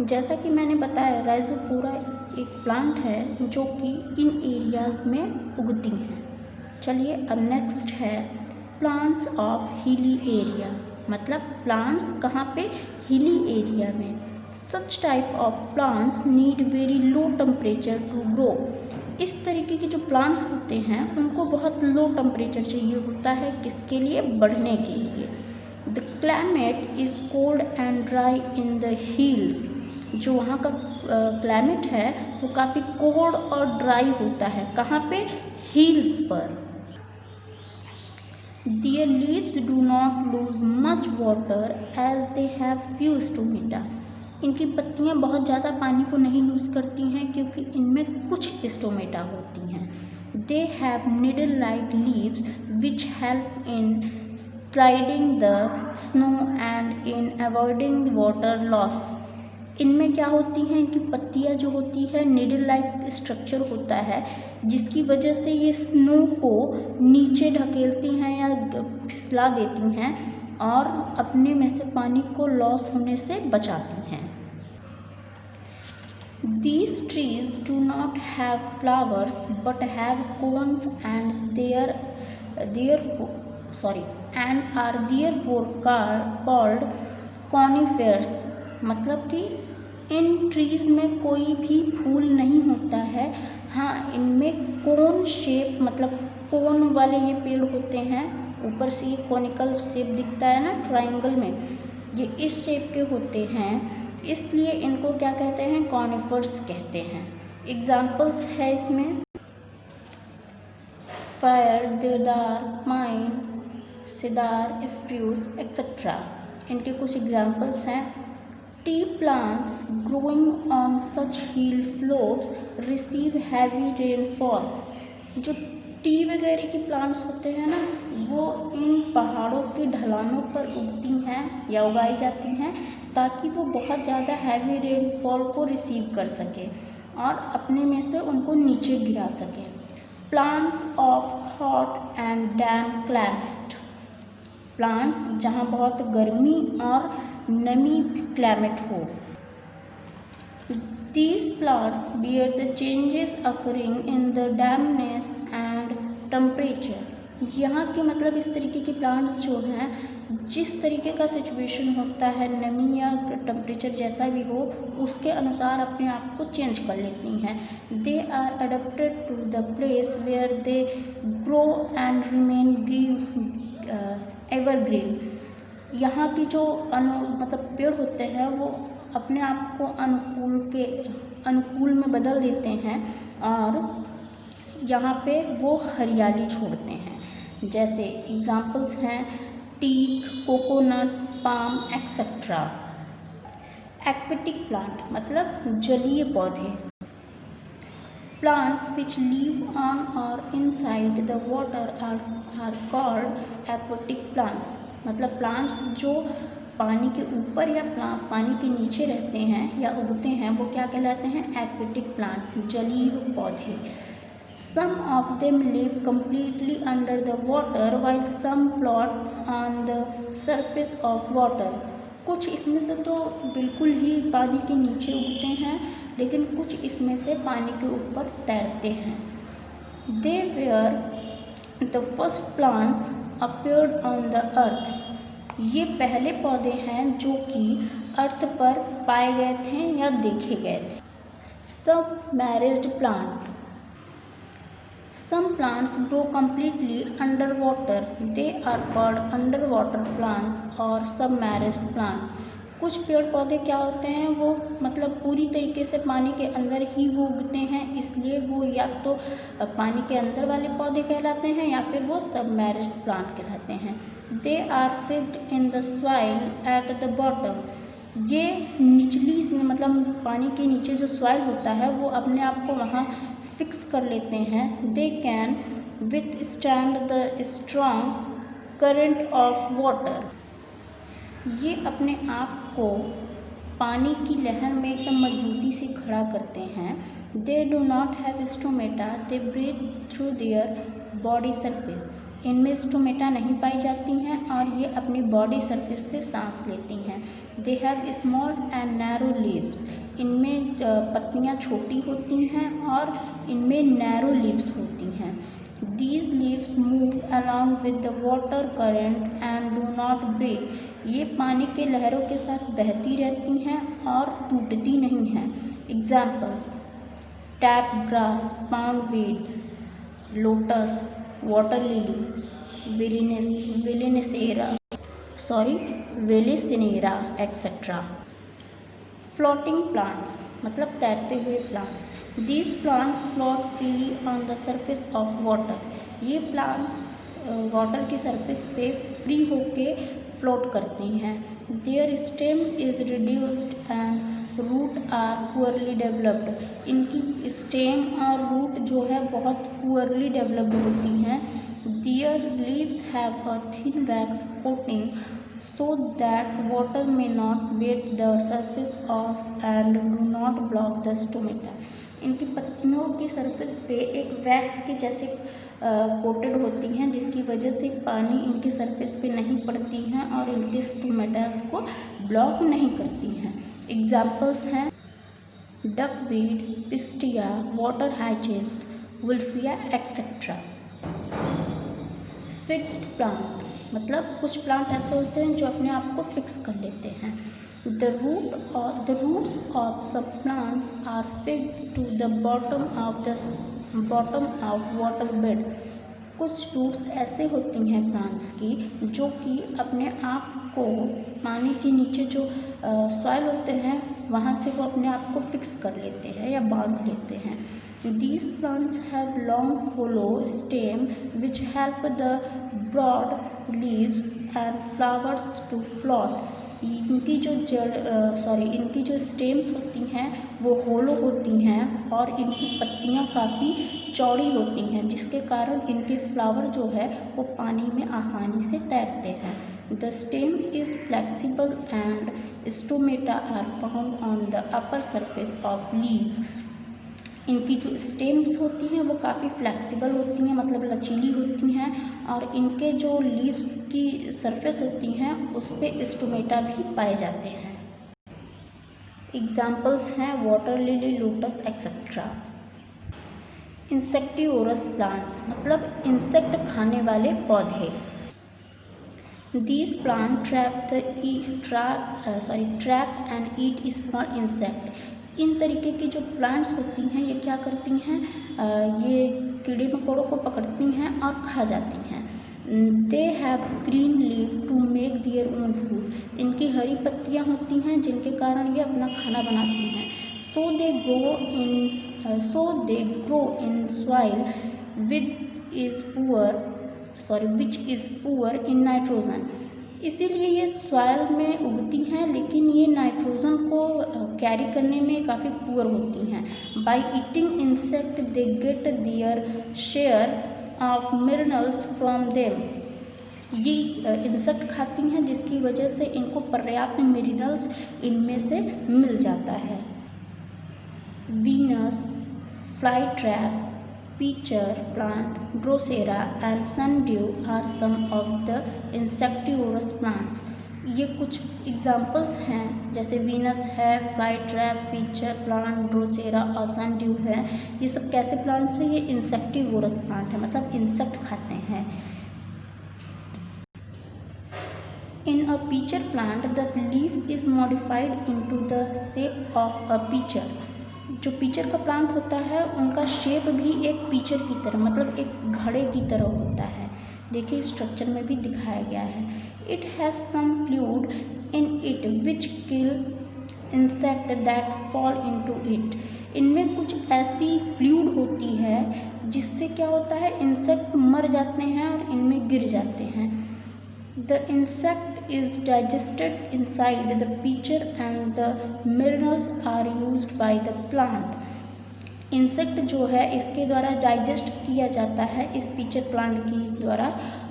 जैसा कि मैंने बताया, राइजोफोरा एक प्लांट है जो कि इन एरियाज़ में उगती हैं। चलिए अब नेक्स्ट है प्लांट्स ऑफ हिली एरिया, मतलब प्लांट्स कहाँ पे, हिली एरिया में। Such type of plants need very low temperature to grow. इस तरीके के जो प्लांट्स होते हैं उनको बहुत लो टेम्परेचर चाहिए होता है, किसके लिए, बढ़ने के लिए। The climate is cold and dry in the hills. जो वहाँ का क्लाइमेट है वो काफ़ी कोल्ड और ड्राई होता है, कहाँ पे, हिल्स पर। Their leaves do not lose much water as they have few stomata. इनकी पत्तियाँ बहुत ज़्यादा पानी को नहीं लूज करती हैं क्योंकि इनमें कुछ स्टोमेटा होती हैं। They have needle-like leaves which help in sliding the snow and in avoiding water loss. इनमें क्या होती हैं, इनकी पत्तियाँ जो होती है निडल लाइक स्ट्रक्चर होता है, जिसकी वजह से ये स्नो को नीचे ढकेलती हैं या फिसला देती हैं और अपने में से पानी को लॉस होने से बचाती हैं। These trees do not have flowers but have cones and are therefore called conifers. मतलब कि इन ट्रीज़ में कोई भी फूल नहीं होता है। हाँ, इनमें कोन शेप, मतलब कोन वाले ये पेड़ होते हैं, ऊपर से ये कॉनिकल शेप दिखता है ना ट्रायंगल में, ये इस शेप के होते हैं, इसलिए इनको क्या कहते हैं, कॉनिफर्स कहते हैं। एग्जाम्पल्स है इसमें फायर, देवदार, पाइन, सिदार, स्प्रूस एक्सेट्रा। इनके कुछ एग्जाम्पल्स हैं। T plants growing on such hill slopes receive heavy rainfall. जो टी वगैरह की प्लांट्स होते हैं ना, वो इन पहाड़ों की ढलानों पर उगती हैं या उगाई जाती हैं ताकि वो बहुत ज़्यादा हैवी रेनफॉल को रिसीव कर सके और अपने में से उनको नीचे गिरा सके। Plants of hot and damp climate, plants जहाँ बहुत गर्मी और नमी क्लाइमेट हो। These plants bear the changes occurring in the dampness and temperature. यहाँ के मतलब इस तरीके के प्लांट्स जो हैं, जिस तरीके का सिचुएशन होता है, नमी या टेम्परेचर जैसा भी हो, उसके अनुसार अपने आप को चेंज कर लेती हैं। They are adapted to the place where they grow and remain evergreen. यहाँ की जो मतलब पेड़ होते हैं वो अपने आप को अनुकूल में बदल देते हैं और यहाँ पे वो हरियाली छोड़ते हैं। जैसे एग्जाम्पल्स हैं teak, coconut, palm etcetera. Aquatic plant मतलब जलीय पौधे। Plants which live on or inside the water are called aquatic plants. मतलब प्लांट्स जो पानी के ऊपर या पानी के नीचे रहते हैं या उगते हैं वो क्या कहलाते हैं, एक्वेटिक प्लांट्स, जलीय पौधे। Some of them live completely under the water while some float on the surface of water. कुछ इसमें से तो बिल्कुल ही पानी के नीचे उगते हैं, लेकिन कुछ इसमें से पानी के ऊपर तैरते हैं। They were the first plants appeared on the earth. ये पहले पौधे हैं जो कि अर्थ पर पाए गए थे या देखे गए थे। Submerged plant. Some plants grow completely underwater. They are called underwater plants or submerged plants. कुछ पेड़ पौधे क्या होते हैं, वो मतलब पूरी तरीके से पानी के अंदर ही वो उगते हैं, इसलिए वो या तो पानी के अंदर वाले पौधे कहलाते हैं या फिर वो सबमर्ज्ड प्लांट कहलाते हैं। They are fixed in the soil at the bottom. ये निचली मतलब पानी के नीचे जो सॉइल होता है वो अपने आप को वहाँ फिक्स कर लेते हैं। They can withstand the strong current of water. ये अपने आप को पानी की लहर में एकदम मजबूती से खड़ा करते हैं। They do not have stomata, they breathe through their body surface. इनमें स्टोमेटा नहीं पाई जाती हैं और ये अपनी बॉडी सरफेस से सांस लेती हैं। They have small and narrow leaves. पत्तियाँ छोटी होती हैं और इनमें नैरो लीव्स होती हैं। These leaves move along with the water current and do not break। ये पानी के लहरों के साथ बहती रहती हैं और टूटती नहीं हैं। Examples: tap grass, poundweed, lotus, water lily, Vallisneria, etc. Floating plants मतलब तैरते हुए plants. These plants float freely on the surface of water. ये प्लांट्स वाटर की सरफेस पे फ्री होके फ्लोट करती हैं। Their stem is reduced and root are poorly developed. इनकी स्टेम और रूट जो है बहुत पुअरली डेवलप्ड होती हैं। Their leaves have a thin wax coating so that water may not wet the surface of and do not block the stomata। इनकी पत्तियों की सरफेस पे एक वैक्स के जैसे कोटेड होती हैं, जिसकी वजह से पानी इनकी सरफेस पे नहीं पड़ती हैं और इनके स्टोमेटास को ब्लॉक नहीं करती हैं। एग्जाम्पल्स हैं duckweed, pistia, water hyacinth, wolffia etcetera. Fixed plant मतलब कुछ प्लांट ऐसे होते हैं जो अपने आप को फिक्स कर लेते हैं। The roots of sub plants are fixed to the bottom of water bed. कुछ रूट्स ऐसे होती हैं प्लांट्स की जो कि अपने आप को पानी के नीचे जो सॉइल होते हैं वहाँ से वो अपने आप को फिक्स कर लेते हैं या बांध लेते हैं। These plants have long hollow stem which help the broad leaves and flowers to float। इनकी जो स्टेम्स होती हैं वो होलो होती हैं और इनकी पत्तियाँ काफ़ी चौड़ी होती हैं, जिसके कारण इनके फ्लावर जो है वो पानी में आसानी से तैरते हैं। The stem is flexible and stomata are found on the upper surface of leaf. इनकी जो स्टेम्स होती हैं वो काफ़ी फ्लेक्सिबल होती हैं, मतलब लचीली होती हैं, और इनके जो लीव्स की सरफेस होती हैं उस पर स्टोमेटा भी पाए जाते हैं। एग्जाम्पल्स हैं water lily, lotus etcetera. Insectivorous plants मतलब इंसेक्ट खाने वाले पौधे। These plants trap and eat small insect। इन तरीके की जो प्लांट्स होती हैं ये क्या करती हैं, ये कीड़े मकोड़ों को पकड़ती हैं और खा जाती हैं। They have green leaf to make their own food. इनकी हरी पत्तियाँ होती हैं जिनके कारण ये अपना खाना बनाती हैं। So they grow in soil which is poor in nitrogen. इसीलिए ये सॉइल में उगती हैं, लेकिन ये नाइट्रोजन को कैरी करने में काफ़ी पुअर होती हैं। By eating insect they get their share of minerals from them. ये इंसेक्ट खाती हैं जिसकी वजह से इनको पर्याप्त मिनरल्स इनमें से मिल जाता है। Venus, fly trap, Pitcher plant, Drosera and sundew are some of the insectivorous plants। ये कुछ एग्जाम्पल्स हैं, जैसे वीनस है, fly trap, pitcher plant, Drosera और सनड्यू है। ये सब कैसे प्लांट्स हैं? ये इंसेक्टिवोरस प्लांट है, मतलब इंसेक्ट खाते हैं। In a pitcher plant the leaf is modified into the shape of a pitcher. जो पीचर का प्लांट होता है उनका शेप भी एक पीचर की तरह, मतलब एक घड़े की तरह होता है। देखिए स्ट्रक्चर में भी दिखाया गया है। It has some fluid in it which kill insect that fall into it. इनमें कुछ ऐसी फ्लूइड होती है जिससे क्या होता है, इंसेक्ट मर जाते हैं और इनमें गिर जाते हैं। The insect is digested inside the pitcher and the minerals are used by the plant। Insect जो है इसके द्वारा डाइजेस्ट किया जाता है इस पिचर प्लांट के द्वारा,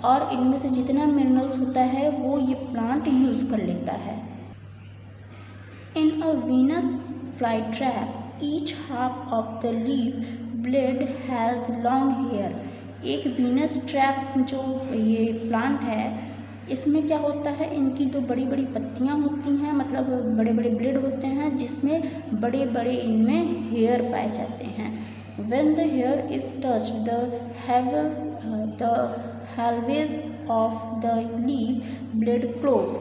और इनमें से जितना मिनरल्स होता है वो ये प्लांट यूज़ कर लेता है। In a Venus fly trap each half of the leaf blade has long hair. एक वीनस ट्रैप जो ये प्लांट है इसमें क्या होता है, इनकी तो बड़ी बड़ी पत्तियाँ होती हैं, मतलब बड़े बड़े ब्लेड होते हैं जिसमें बड़े बड़े इनमें हेयर पाए जाते हैं। When the hair is touched, the halves of the leaf blade close।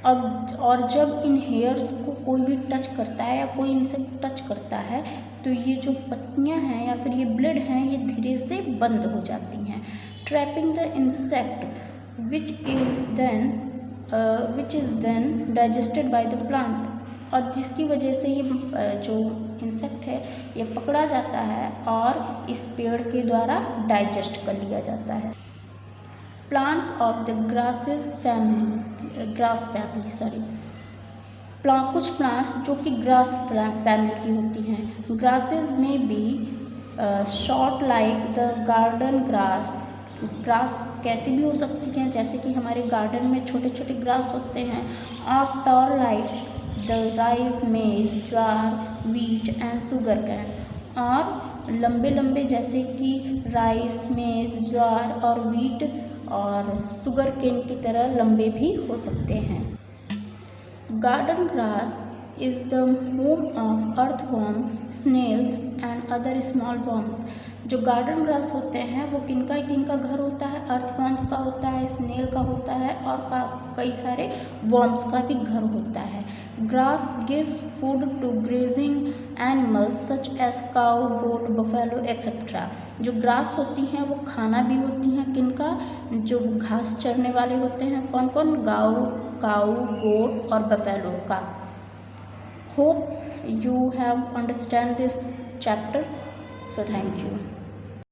अब और जब इन हेयर्स को कोई भी टच करता है या कोई इनसे टच करता है तो ये जो पत्तियां हैं या फिर ये ब्लेड हैं ये धीरे से बंद हो जाती हैं। Trapping the insect which is then digested by the plant. और जिसकी वजह से ये जो इंसेक्ट है ये पकड़ा जाता है और इस पेड़ के द्वारा डाइजेस्ट कर लिया जाता है। Plants of the grass family कुछ प्लांट्स जो कि ग्रास फैमिली की होती हैं। ग्रासेस में be short like the garden grass. Grass कैसी भी हो सकती हैं, जैसे कि हमारे गार्डन में छोटे छोटे ग्रास होते हैं। और टॉल लाइक द राइस, मेज, ज्वार, वीट एंड शुगर कैन। और लंबे लंबे जैसे कि राइस, मेज, ज्वार और वीट और शुगर केन की तरह लंबे भी हो सकते हैं। Garden grass is the home of earthworms, snails and other small worms. जो गार्डन ग्रास होते हैं वो किनका घर होता है, अर्थवर्म्स का होता है, स्नेल का होता है और कई सारे वर्म्स का भी घर होता है। Grass gives food to grazing animals such as cow, goat, buffalo etcetera. जो ग्रास होती हैं वो खाना भी होती हैं किनका, जो घास चरने वाले होते हैं। कौन कौन, काऊ, गोट और बफेलो का। Hope you have understand this chapter, so thank you।